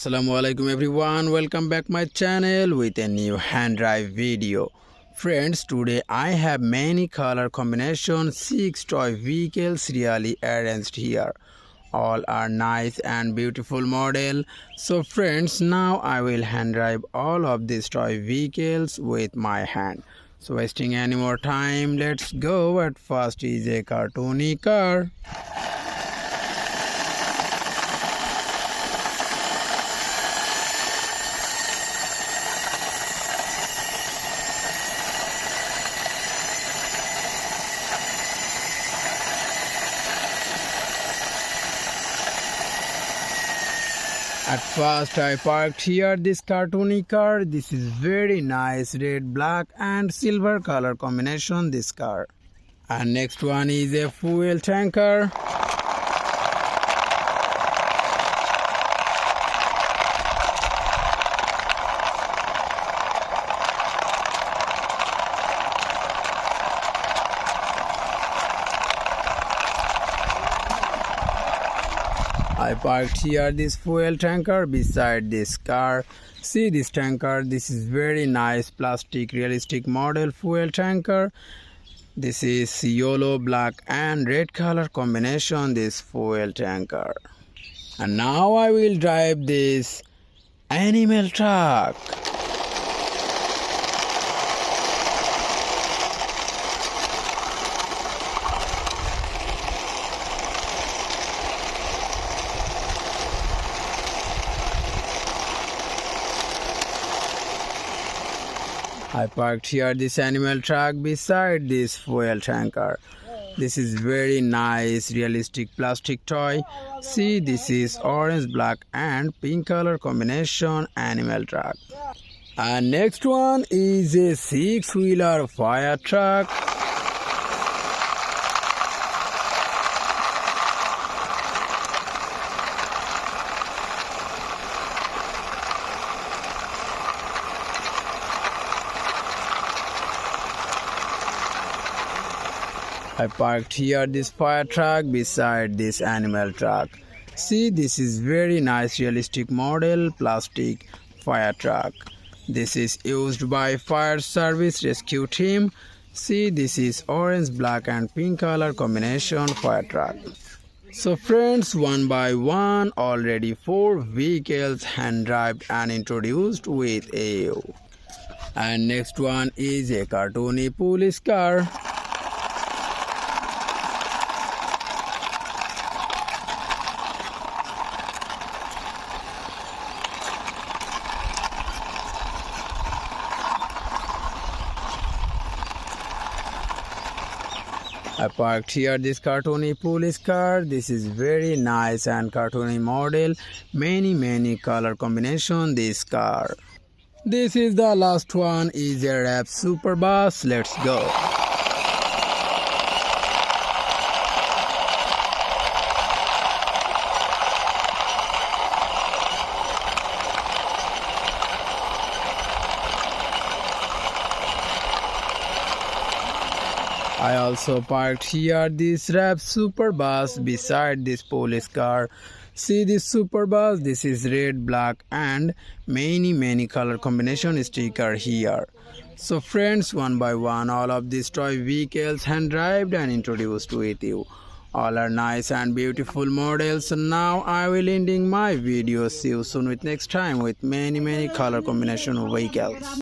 Assalamualaikum everyone, welcome back my channel with a new hand drive video. Friends, today I have many color combinations, 6 toy vehicles really arranged here. All are nice and beautiful model. So friends, now I will hand drive all of these toy vehicles with my hand. So wasting any more time, let's go. At first is a cartoony car. At first I parked here this cartoony car. This is very nice red, black and silver color combination this car. And next one is a fuel tanker. I parked here this fuel tanker beside this car. See this tanker, this is very nice plastic realistic model fuel tanker. This is yellow, black and red color combination this fuel tanker. And now I will drive this animal truck. I parked here this animal truck beside this fuel tanker. This is very nice realistic plastic toy. See, this is orange, black and pink color combination animal truck. And next one is a 6-wheeler fire truck. I parked here this fire truck beside this animal truck. See, this is very nice realistic model plastic fire truck. This is used by fire service rescue team. See, this is orange, black and pink color combination fire truck. So friends, one by one already 4 vehicles hand drive and introduced with you. And next one is a cartoony police car. I parked here this cartoony police car. This is very nice and cartoony model. Many color combination this car. This is the last one is a wrap super bus. Let's go. I also parked here this wrap super bus beside this police car. See this super bus, this is red, black and many color combination sticker here. So friends, one by one all of these toy vehicles hand drive and introduced with you. All are nice and beautiful models. So now I will ending my video. See you soon with next time with many color combination vehicles.